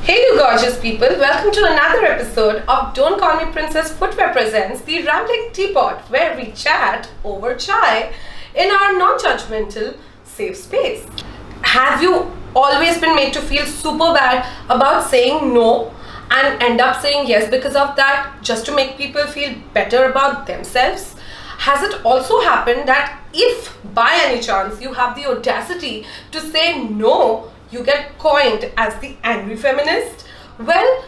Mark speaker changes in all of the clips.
Speaker 1: Hey you gorgeous people, welcome to another episode of Don't Call Me Princess Footwear presents the Rambling Teapot, where we chat over chai in our non-judgmental safe space. Have you always been made to feel super bad about saying no and end up saying yes because of that just to make people feel better about themselves? Has it also happened that if by any chance you have the audacity to say no, you get coined as the angry feminist? Well,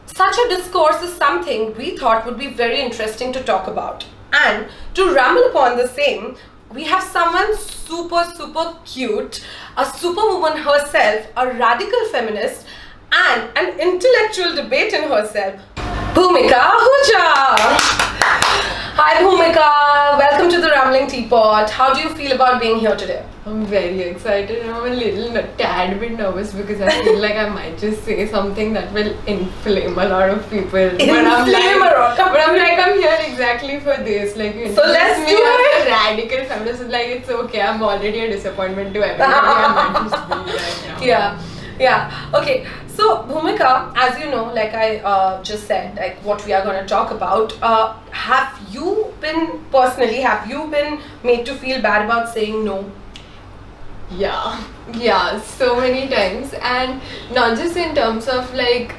Speaker 1: such a discourse is something we thought would be very interesting to talk about. And to ramble upon the same, we have someone super cute, a superwoman herself, a radical feminist, and an intellectual debate in herself, Bhumika Ahuja. Hi Bhumika, welcome to the Rambling Teapot. How do you feel about being here today?
Speaker 2: I'm very excited and I'm a tad bit nervous because I feel like I might just say something that will inflame a lot of people. But I'm here exactly for this. Like,
Speaker 1: so let's do it.
Speaker 2: A radical feminist is like, it's okay, I'm already a disappointment to everybody. I might just be right now.
Speaker 1: Yeah. Okay. So Bhumika, as you know, like I just said, like what we are going to talk about, have you been made to feel bad about saying no?
Speaker 2: Yeah, so many times, and not just in terms of like,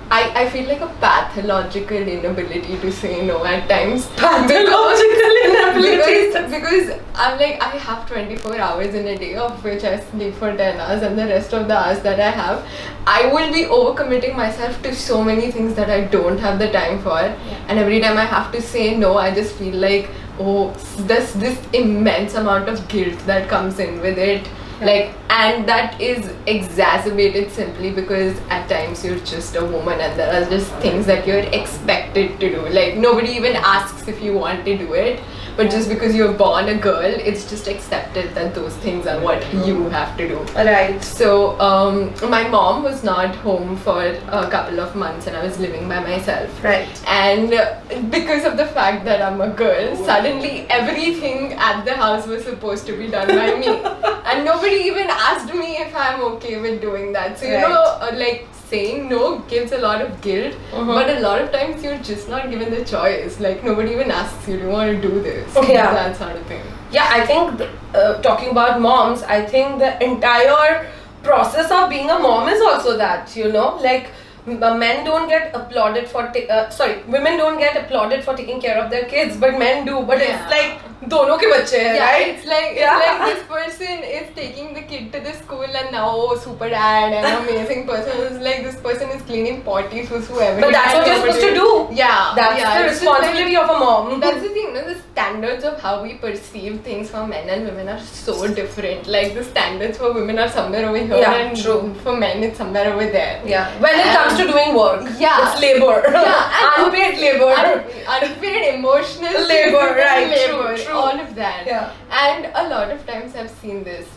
Speaker 2: I feel like a pathological inability to say no at times.
Speaker 1: Pathological inability?
Speaker 2: Because I'm like, I have 24 hours in a day, of which I sleep for 10 hours, and the rest of the hours that I have, I will be overcommitting myself to so many things that I don't have the time for. And every time I have to say no, I just feel like, oh, there's this immense amount of guilt that comes in with it. Like, and that is exacerbated simply because at times you're just a woman and there are just things that you're expected to do. Like, nobody even asks if you want to do it, but just because you're born a girl, it's just accepted that those things are what you have to do.
Speaker 1: Right.
Speaker 2: So, my mom was not home for a couple of months and I was living by myself.
Speaker 1: Right.
Speaker 2: And because of the fact that I'm a girl, suddenly everything at the house was supposed to be done by me. And nobody even asked me if I'm okay with doing that. So, you know, like saying no gives a lot of guilt, but a lot of times you're just not given the choice. Like, nobody even asks you, do you want to do this?
Speaker 1: Yeah.
Speaker 2: That sort of thing.
Speaker 1: Yeah, I think talking about moms, I think the entire process of being a mom is also that, you know, like men don't get applauded for women don't get applauded for taking care of their kids, but men do. But it's like dono ke bache hai, right?
Speaker 2: It's like this person is taking the kid to the school and now super dad and amazing person who's like, this person is cleaning potties for whoever.
Speaker 1: But that's what you're supposed to do. That's the responsibility of a mom.
Speaker 2: That's the thing, the standards of how we perceive things for men and women are so different. Like, the standards for women are somewhere over here and for men it's somewhere over there.
Speaker 1: Yeah. When it comes to doing work, it's labor. Unpaid labor.
Speaker 2: Unpaid emotional
Speaker 1: labor, right?
Speaker 2: Labor,
Speaker 1: true.
Speaker 2: all of that.
Speaker 1: Yeah.
Speaker 2: And a lot of times I've seen this.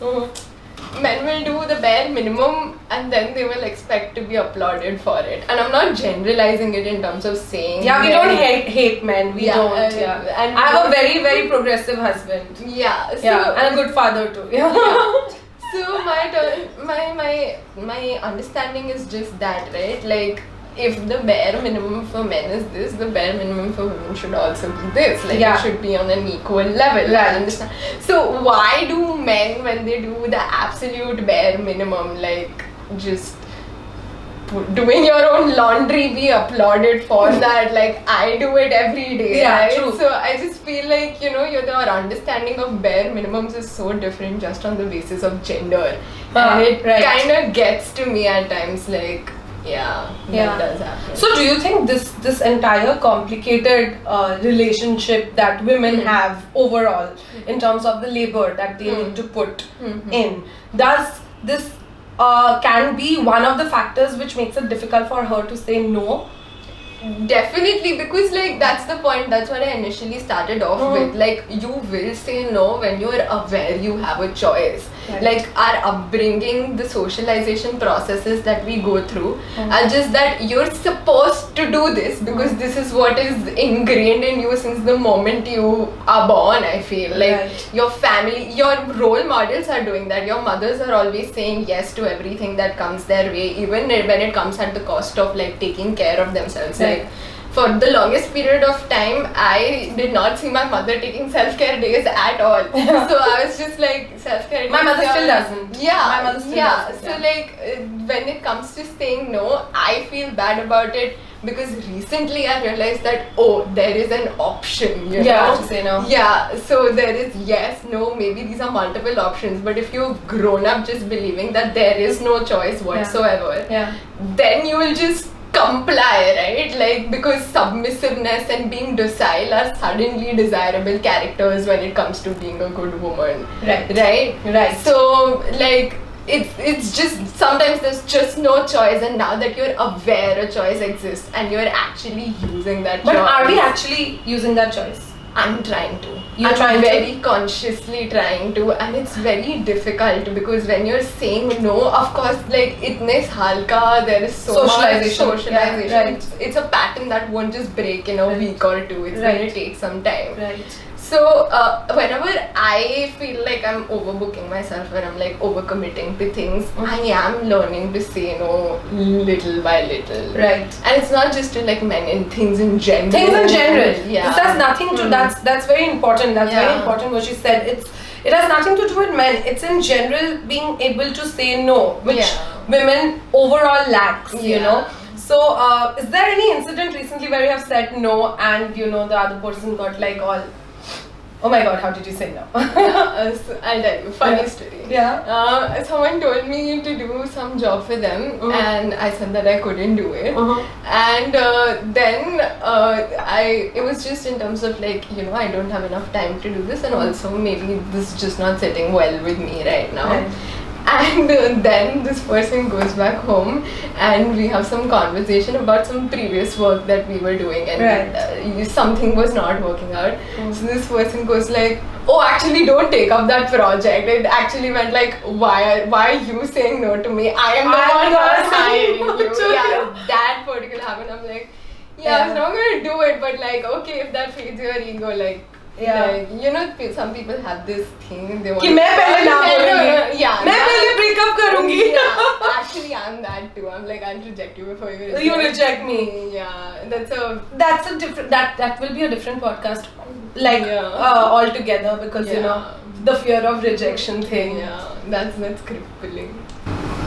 Speaker 2: Men will do the bare minimum and then they will expect to be applauded for it. And I'm not generalizing it in terms of saying...
Speaker 1: Yeah, we don't hate men. We don't. And I have a very progressive husband.
Speaker 2: Yeah. So,
Speaker 1: and a good father too. Yeah.
Speaker 2: So my understanding is just that, right? Like, if the bare minimum for men is this, the bare minimum for women should also be this. Like, it should be on an equal level. I understand. So why do men, when they do the absolute bare minimum, like just doing your own laundry, be applauded for that? Like, I do it every day, right?
Speaker 1: True.
Speaker 2: So I just feel like, you know, your understanding of bare minimums is so different just on the basis of gender. And it kind of gets to me at times, like, that does happen.
Speaker 1: So do you think this entire complicated relationship that women have overall in terms of the labor that they need to put in, does this can be one of the factors which makes it difficult for her to say no?
Speaker 2: Definitely, because like that's the point, that's what I initially started off with. Like, you will say no when you're aware you have a choice.
Speaker 1: Right.
Speaker 2: Like our upbringing, the socialization processes that we go through are just that you're supposed to do this because this is what is ingrained in you since the moment you are born. I feel like
Speaker 1: Right.
Speaker 2: your family, your role models are doing that. Your mothers are always saying yes to everything that comes their way, even when it comes at the cost of like taking care of themselves.
Speaker 1: Right.
Speaker 2: Like for the longest period of time, I did not see my mother taking self-care days at all. So I was just like, self-care days.
Speaker 1: My mother still doesn't.
Speaker 2: Yeah,
Speaker 1: My mother still doesn't.
Speaker 2: So like when it comes to saying no, I feel bad about it because recently I realized that there is an option. You know?
Speaker 1: To say no.
Speaker 2: Yeah, so there is yes, no, maybe these are multiple options, but if you've grown up just believing that there is no choice whatsoever, then you will just comply, right? Like, because submissiveness and being docile are suddenly desirable characters when it comes to being a good woman. Right. So like it's just sometimes there's just no choice, and now that you're aware a choice exists and you're actually using that
Speaker 1: But
Speaker 2: choice.
Speaker 1: are we actually using that choice?
Speaker 2: I'm trying to.
Speaker 1: You're trying to?
Speaker 2: Very consciously trying to, and it's very difficult because when you're saying no, of course, like itne saal ka, there is so
Speaker 1: Socialization.
Speaker 2: much socialization.
Speaker 1: Yeah, right.
Speaker 2: It's a pattern that won't just break in a week or two. It's going to take some time.
Speaker 1: Right.
Speaker 2: So whenever I feel like I'm overbooking myself, when I'm like overcommitting to things, I am learning to say no little by little.
Speaker 1: Right.
Speaker 2: And it's not just to like men and things in general.
Speaker 1: Yeah. This has nothing to. That's very important. That's very important what she said. It has nothing to do with men. It's in general being able to say no, which women overall lacks. You know. So, is there any incident recently where you have said no and the other person got like all, oh my god, how did you say no?
Speaker 2: So I'll tell you, funny story. Someone told me to do some job for them, and I said that I couldn't do it. And then it was just in terms of like, I don't have enough time to do this, and also maybe this is just not sitting well with me right now.
Speaker 1: Right.
Speaker 2: And then this person goes back home and we have some conversation about some previous work that we were doing, and something was not working out. So this person goes like, oh, actually don't take up that project. It actually meant like, why are you saying no to me? I am the one who is hiring you. Yeah, that particular happened. I'm like, I was not going to do it, but like, okay, if that feeds your ego, like, like, some people have this thing they want.
Speaker 1: मैं पहले ना बोलूँगी. मैं पहले break up करूँगी.
Speaker 2: Actually, I'm that too. I'm like, I'll reject you before you
Speaker 1: You reject me.
Speaker 2: Yeah,
Speaker 1: that's a different. That will be a different podcast, like altogether, because the fear of rejection thing.
Speaker 2: Yeah, that's crippling.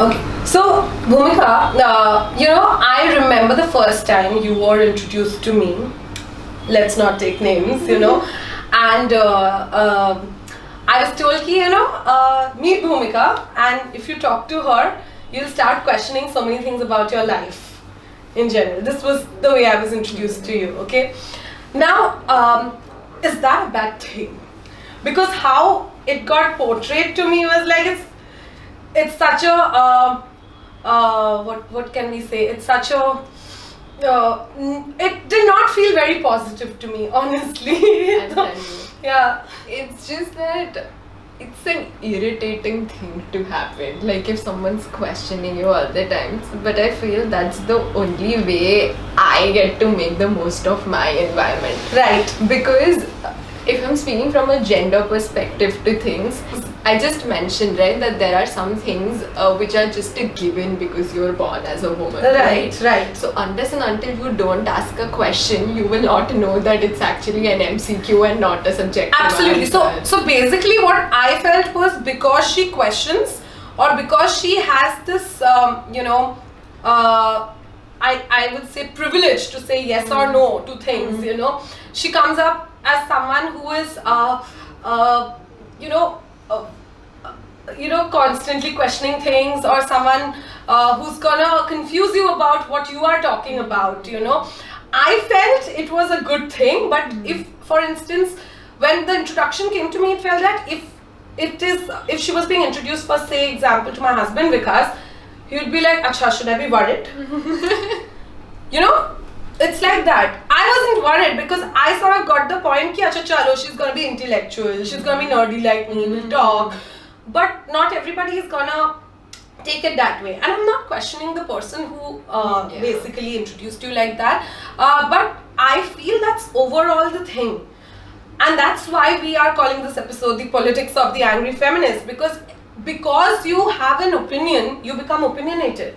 Speaker 1: Okay, so Bhumika, I remember the first time you were introduced to me. Let's not take names, and I was told, meet Bhumika, and if you talk to her, you'll start questioning so many things about your life in general. This was the way I was introduced to you, okay? Now, is that a bad thing? Because how it got portrayed to me was like, it's such a, what can we say? It's such a, it did not feel very positive to me, honestly.
Speaker 2: I'll tell you.
Speaker 1: Yeah.
Speaker 2: It's just that it's an irritating thing to happen. Like if someone's questioning you all the time. But I feel that's the only way I get to make the most of my environment.
Speaker 1: Right.
Speaker 2: Because if I'm speaking from a gender perspective to things, I just mentioned, right, that there are some things which are just a given because you're born as a woman.
Speaker 1: Right.
Speaker 2: So unless and until you don't ask a question, you will not know that it's actually an MCQ and not a subjective
Speaker 1: Absolutely.
Speaker 2: answer.
Speaker 1: So basically what I felt was because she questions or because she has this, I would say privilege to say yes or no to things, she comes up as someone who is, constantly questioning things, or someone who's gonna confuse you about what you are talking about, I felt it was a good thing, but if, for instance, when the introduction came to me, it felt that if she was being introduced for, say, example, to my husband Vikas, he would be like, Acha, should I be worried? It's like that. I wasn't worried because I sort of got the point ki, acha chalo, she's gonna be intellectual, she's gonna be nerdy like me, we'll talk. but not everybody is gonna take it that way. And I'm not questioning the person who basically introduced you like that, but I feel that's overall the thing. And that's why we are calling this episode the politics of the angry feminist, because you have an opinion, you become opinionated.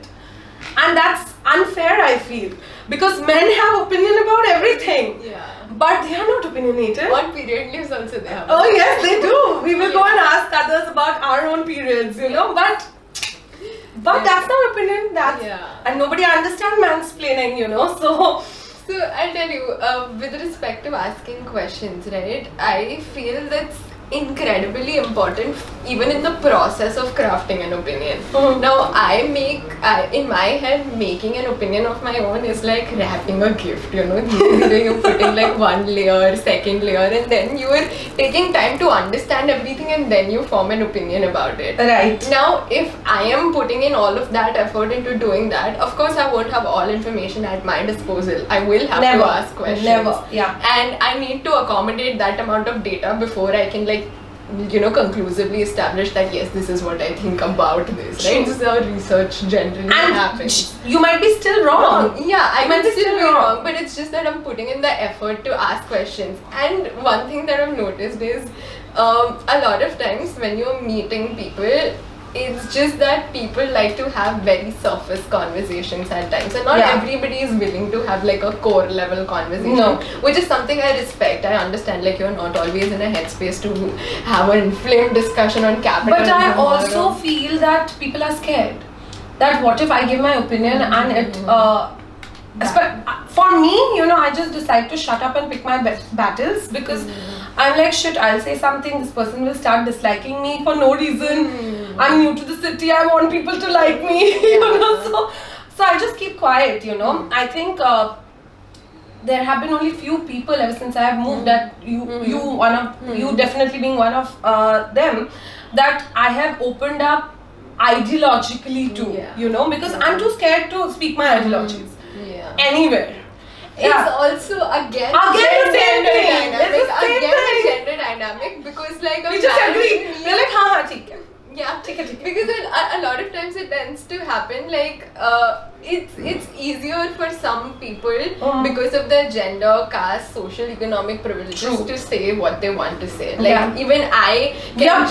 Speaker 1: And that's unfair, I feel, because men have opinion about everything. But they are not opinionated.
Speaker 2: On period leaves also they have.
Speaker 1: Oh yes, they do. We will go and ask others about our own periods, but that's not opinion. And nobody understands mansplaining,
Speaker 2: So I'll tell you, with respect to asking questions, right? I feel that's incredibly important even in the process of crafting an opinion. Now in my head, making an opinion of my own is like wrapping a gift, you put in like one layer, second layer, and then you are taking time to understand everything and then you form an opinion about it.
Speaker 1: Right.
Speaker 2: Now if I am putting in all of that effort into doing that, of course I won't have all information at my disposal. I will have to ask questions. And I need to accommodate that amount of data before I can conclusively establish that yes, this is what I think about this, right? This is how research generally happens.
Speaker 1: You might be still wrong.
Speaker 2: Yeah, I might still be wrong, but it's just that I'm putting in the effort to ask questions. And one thing that I've noticed is a lot of times when you're meeting people, it's just that people like to have very surface conversations at times, and not everybody is willing to have like a core level conversation, which is something I respect. I understand you're not always in a headspace to have an inflamed discussion on capital.
Speaker 1: But I also feel that people are scared that what if I give my opinion and it for me, I just decide to shut up and pick my battles, because I'm like, shit, I'll say something, this person will start disliking me for no reason. I'm new to the city, I want people to like me, so I just keep quiet, I think there have been only few people ever since I have moved, that you definitely being one of them, that I have opened up ideologically to, because I'm too scared to speak my ideologies anywhere.
Speaker 2: It's also again
Speaker 1: the same thing.
Speaker 2: The gender dynamic, because
Speaker 1: we just agree. We're like, हाँ, ठीक है.
Speaker 2: Yeah, because a lot of times it tends to happen it's easier for some people because of their gender, caste, social, economic privileges to say what they want to say. Even I can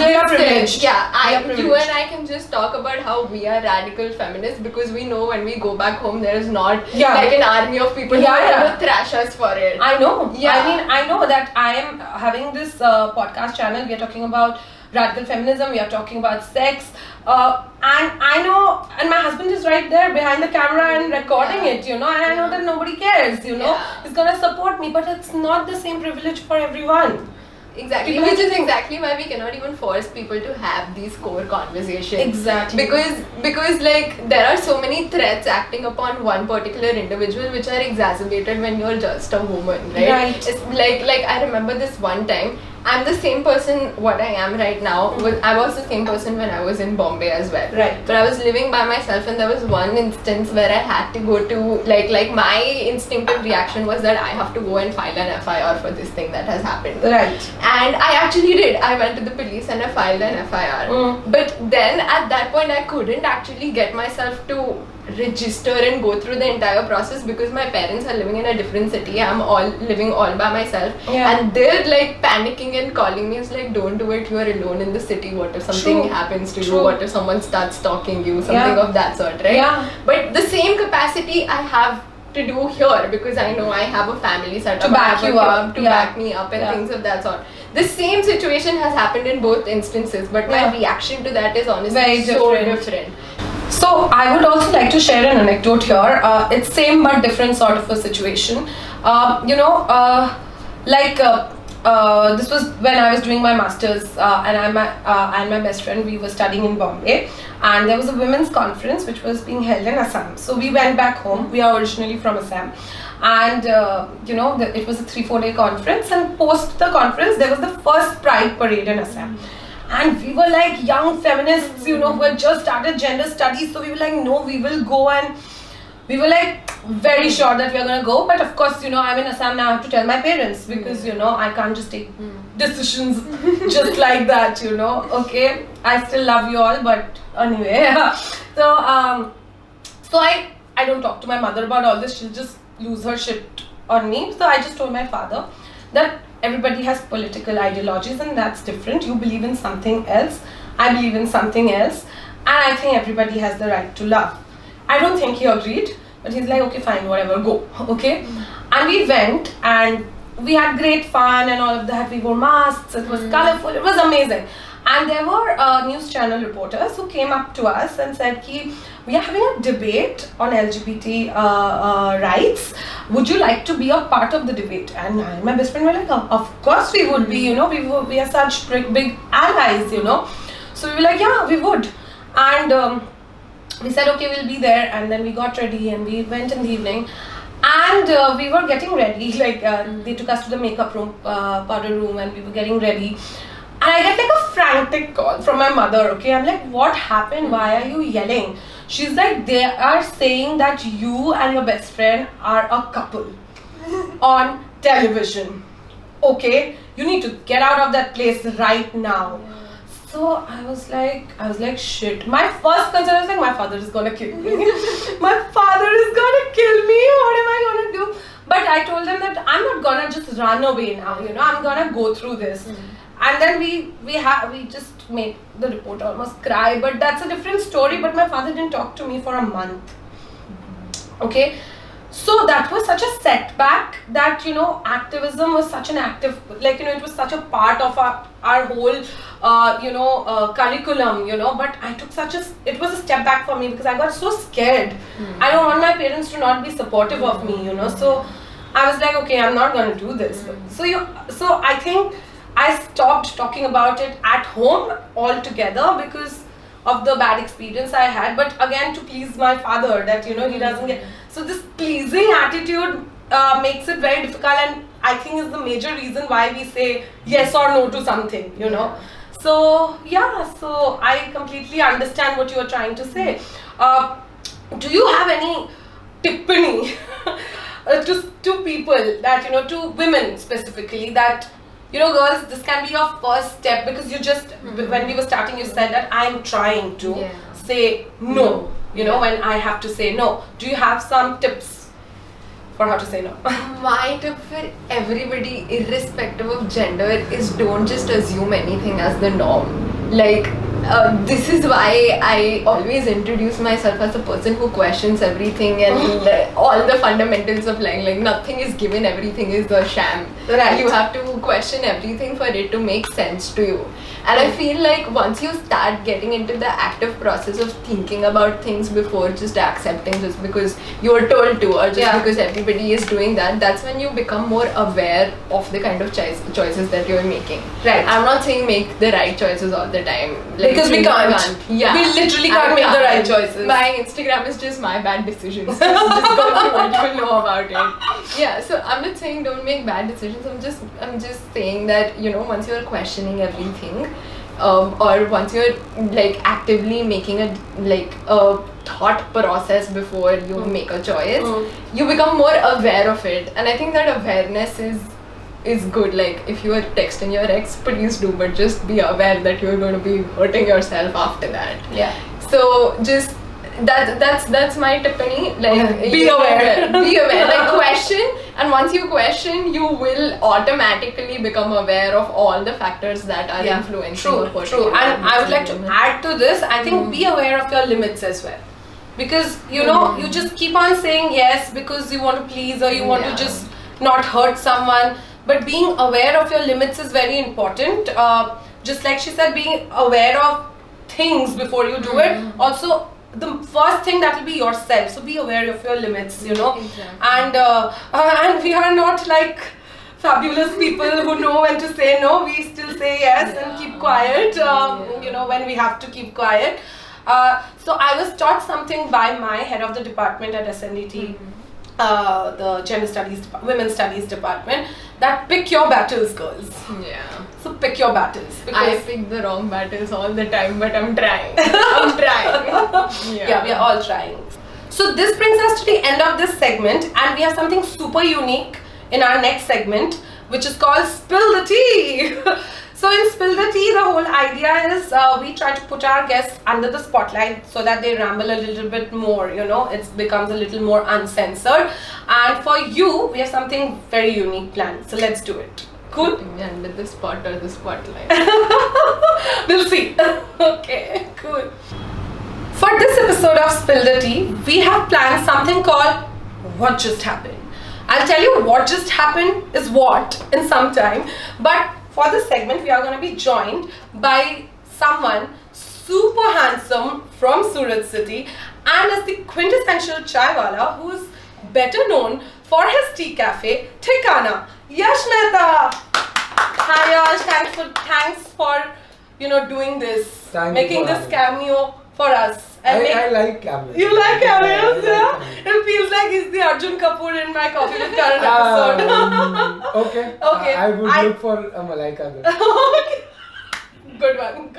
Speaker 2: you and I can just talk about how we are radical feminists, because we know when we go back home there is not an army of people who are going to thrash us for it.
Speaker 1: I know. I know that I am having this podcast channel. We are talking about radical feminism, we are talking about sex, and I know, and my husband is right there behind the camera and recording it, and I know that nobody cares, he's gonna support me, but it's not the same privilege for everyone.
Speaker 2: Exactly, which is exactly why we cannot even force people to have these core conversations.
Speaker 1: Exactly.
Speaker 2: Because there are so many threats acting upon one particular individual which are exacerbated when you're just a woman, right? It's like I remember this one time, I'm the same person what I am right now. I was the same person when I was in Bombay as well.
Speaker 1: Right.
Speaker 2: But I was living by myself, and there was one instance where I had to go to my instinctive reaction was that I have to go and file an FIR for this thing that has happened.
Speaker 1: Right.
Speaker 2: And I actually did. I went to the police and I filed an FIR. But then at that point I couldn't actually get myself to register and go through the entire process, because my parents are living in a different city. I'm living all by myself, and they're panicking and calling me. It's don't do it, you are alone in the city, what if something happens to you, what if someone starts stalking you, something of that sort, right? But the same capacity I have to do here, because I know I have a family set up
Speaker 1: to back you up,
Speaker 2: to back me up and things of that sort. The same situation has happened in both instances, but my reaction to that is honestly so different.
Speaker 1: So I would also like to share an anecdote here. It's same but different sort of a situation. This was when I was doing my masters, and my best friend, we were studying in Bombay, and there was a women's conference which was being held in Assam. So we went back home. We are originally from Assam, and it was a 3-4 day conference, and post the conference there was the first Pride parade in Assam. And we were like young feminists, who had just started gender studies. So we were like, no, we will go and we were like very sure that we are going to go, but of course, you know, I'm in Assam now, I have to tell my parents because, you know, I can't just take decisions just like that, you know. Okay, I still love you all, but anyway. So I don't talk to my mother about all this. She'll just lose her shit on me. So I just told my father that everybody has political ideologies and that's different. You believe in something else, I believe in something else, and I think everybody has the right to love. I don't think he agreed, but he's like, okay, fine, whatever, go. Okay. And we went and we had great fun and all of that. We wore masks, it was colorful, it was amazing. And there were news channel reporters who came up to us and said, Ki, we are having a debate on LGBT rights. Would you like to be a part of the debate? And I and my best friend were like, of course we would be, you know, we are such big allies, you know. So we were like, yeah, we would. And we said, okay, we'll be there. And then we got ready and we went in the evening. And we were getting ready, like they took us to the makeup room, powder room, and we were getting ready. And I get like a frantic call from my mother, okay? I'm like, what happened? Why are you yelling? She's like, they are saying that you and your best friend are a couple on television. Okay? You need to get out of that place right now. So I was like, shit. My first concern was like, my father is gonna kill me. My father is gonna kill me. What am I gonna do? But I told them that I'm not gonna just run away now, you know, I'm gonna go through this. And then we just made the reporter almost cry, but that's a different story. But my father didn't talk to me for a month. Okay, so that was such a setback that, you know, activism was such an active, like, you know, it was such a part of our whole curriculum, you know. But I took it was a step back for me because I got so scared. I don't want my parents to not be supportive of me, you know. So I was like, okay, I'm not gonna do this. So I think I stopped talking about it at home altogether because of the bad experience I had. But again, to please my father, that, you know, he doesn't get. So this pleasing attitude makes it very difficult, and I think is the major reason why we say yes or no to something, you know. So yeah, so I completely understand what you are trying to say. Do you have any tippany to people that, you know, to women specifically, that, you know, girls, this can be your first step, because you just, when we were starting, you said that I'm trying to say no, you know, when I have to say no. Do you have some tips for how to say no?
Speaker 2: My tip for everybody, irrespective of gender, is don't just assume anything as the norm. Like, this is why I always introduce myself as a person who questions everything and all the fundamentals of life. Like, nothing is given, everything is a sham.
Speaker 1: Right.
Speaker 2: You have to question everything for it to make sense to you. And I feel like once you start getting into the active process of thinking about things before just accepting just because you're told to, or just because everybody is doing that, that's when you become more aware of the kind of choices that you're making.
Speaker 1: Right.
Speaker 2: I'm not saying make the right choices all the time. Like,
Speaker 1: because we can't.
Speaker 2: Yeah.
Speaker 1: We literally can't make the right choices.
Speaker 2: My Instagram is just my bad decisions. Just go through it, you'll know about it. Yeah, so I'm not saying don't make bad decisions. I'm just saying that, you know, once you're questioning everything, or once you're like actively making a thought process before you make a choice, you become more aware of it. And I think that awareness is good. Like, if you are texting your ex, please do, but just be aware that you're going to be hurting yourself after that.
Speaker 1: Yeah.
Speaker 2: So just that's my tippany. Like,
Speaker 1: be aware.
Speaker 2: Be aware. Like, question, and once you question, you will automatically become aware of all the factors that are influencing.
Speaker 1: True. And I would like to add to this. I think be aware of your limits as well, because, you know, you just keep on saying yes because you want to please, or you want to just not hurt someone. But being aware of your limits is very important. Just like she said, being aware of things before you do it. Also, the first thing that will be yourself. So be aware of your limits, you know. Exactly. And we are not like fabulous people who know when to say no. We still say yes and keep quiet, you know, when we have to keep quiet. So I was taught something by my head of the department at SNDT, the Gender Studies, Women's Studies department, that pick your battles, girls.
Speaker 2: Yeah.
Speaker 1: So pick your battles.
Speaker 2: I pick the wrong battles all the time, but I'm trying. I'm trying.
Speaker 1: Yeah, we are all trying. So this brings us to the end of this segment, and we have something super unique in our next segment, which is called Spill the Tea. So in Spill the Tea, the whole idea is we try to put our guests under the spotlight so that they ramble a little bit more, it becomes a little more uncensored. And for you, we have something very unique planned. So let's do it. Cool?
Speaker 2: Putting me under the spot or the spotlight.
Speaker 1: We'll see. Okay, cool. For this episode of Spill the Tea, we have planned something called What Just Happened. I'll tell you what just happened is what in some time, but for this segment, we are going to be joined by someone super handsome from Surat City and is the quintessential chaiwala who is better known for his tea cafe, Thikana. Yash Mehta. Hi Yash, thanks for doing this, making this cameo for us.
Speaker 3: I like cameos.
Speaker 1: You like cameos, yeah? It feels like he's the Arjun Kapoor in my Coffee with Karan episode.
Speaker 3: Okay.
Speaker 1: Okay.
Speaker 3: I would look for a Malaika then.
Speaker 1: Okay. Good one.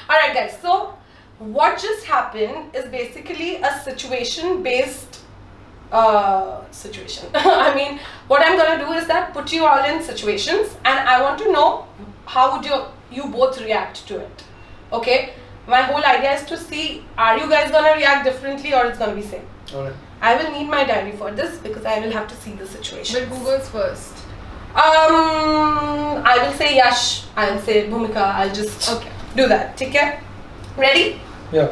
Speaker 1: Alright guys, so what just happened is basically a situation-based situation. I mean, what I'm gonna do is that put you all in situations and I want to know how would you both react to it. Okay? My whole idea is to see, are you guys gonna react differently or it's gonna be same?
Speaker 3: Alright.
Speaker 1: I will need my diary for this because I will have to see the situation.
Speaker 2: But who goes first?
Speaker 1: I will say Yash, I will say Bhumika, I'll just do that. Okay? Ready?
Speaker 3: Yeah.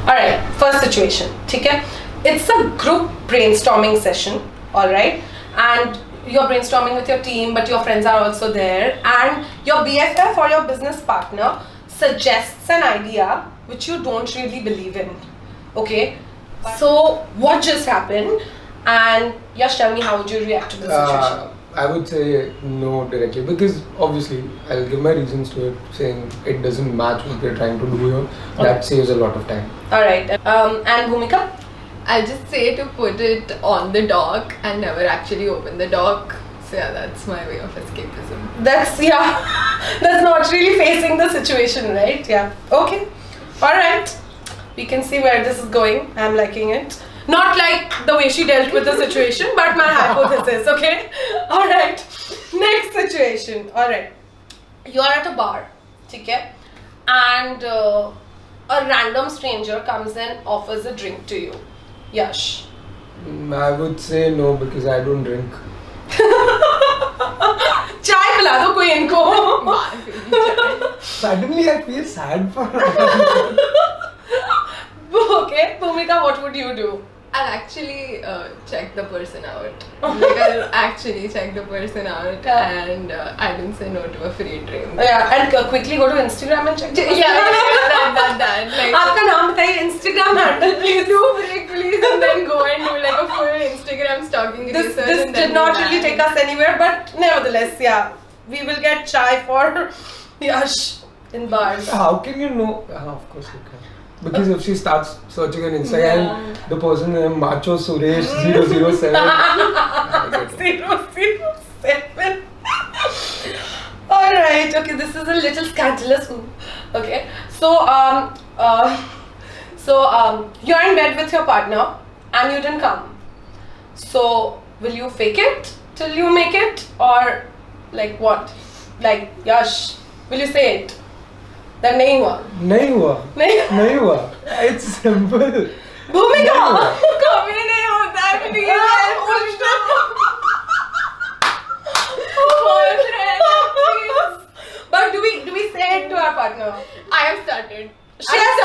Speaker 1: Alright, first situation. Okay? It's a group brainstorming session, alright? And you're brainstorming with your team, but your friends are also there. And your BFF or your business partner suggests an idea which you don't really believe in. Okay? So, what just happened? And Yash, tell me, how would you react to the situation?
Speaker 3: I would say no directly because obviously I'll give my reasons to it, saying it doesn't match what we're trying to do here.
Speaker 1: Okay.
Speaker 3: That saves a lot of time.
Speaker 1: Alright. And Bhumika?
Speaker 2: I'll just say to put it on the dock and never actually open the dock. So yeah, that's my way of escapism.
Speaker 1: That's not really facing the situation, right? Yeah. Okay. Alright. We can see where this is going. I'm liking it. Not like the way she dealt with the situation, but my hypothesis, okay? Alright. Next situation. Alright. You are at a bar, okay? And a random stranger comes and offers a drink to you. Yash.
Speaker 3: I would say no because I don't drink.
Speaker 1: चाय पिला दो कोई इनको.
Speaker 3: Suddenly I feel sad for her.
Speaker 1: Okay, Bhumika, what would you do?
Speaker 2: I'll actually check the person out. I'll actually check the person out and I didn't say no to a free drink.
Speaker 1: Yeah, and quickly go to Instagram and check.
Speaker 2: That. Like,
Speaker 1: आपका नाम बताइए, Instagram handle please.
Speaker 2: do break please and then go and do like a full Instagram stalking research.
Speaker 1: This
Speaker 2: and
Speaker 1: did
Speaker 2: then
Speaker 1: not
Speaker 2: do
Speaker 1: really
Speaker 2: that.
Speaker 1: take us anywhere, but nevertheless, yeah, we will get chai for Yash in bars.
Speaker 3: How can you know? Of course you can. Because if she starts searching on Instagram, the person named Macho Suresh 007.
Speaker 1: 007. Alright, okay, this is a little scandalous. Okay, so you're in bed with your partner and you didn't come. So will you fake it till you make it, or like what? Like Yash, will you say it? That नहीं हुआ.
Speaker 3: नहीं हुआ. It's simple.
Speaker 1: भूमिका.
Speaker 2: कभी नहीं होता है please.
Speaker 1: But do we say it to our partner?
Speaker 2: I have started.
Speaker 1: She has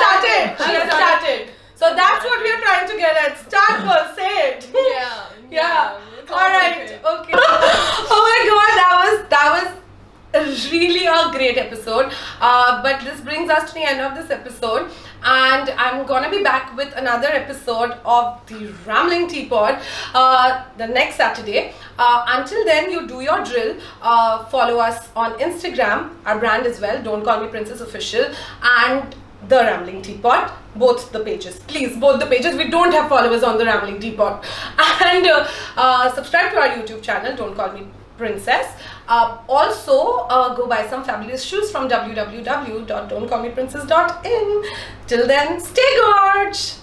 Speaker 1: started. So that's what we are trying to get at. Start first, say it. Yeah. Alright, okay. Oh my god, that was really a great episode. But this brings us to the end of this episode. And I'm gonna be back with another episode of the Rambling Teapot the next Saturday. Until then, you do your drill. Follow us on Instagram, our brand as well, Don't Call Me Princess Official, and The Rambling Teapot, both the pages. Please, both the pages. We don't have followers on The Rambling Teapot. And subscribe to our YouTube channel, Don't Call Me Princess. Also, go buy some fabulous shoes from www.don'tcallmeprincess.in. Till then, stay gorge!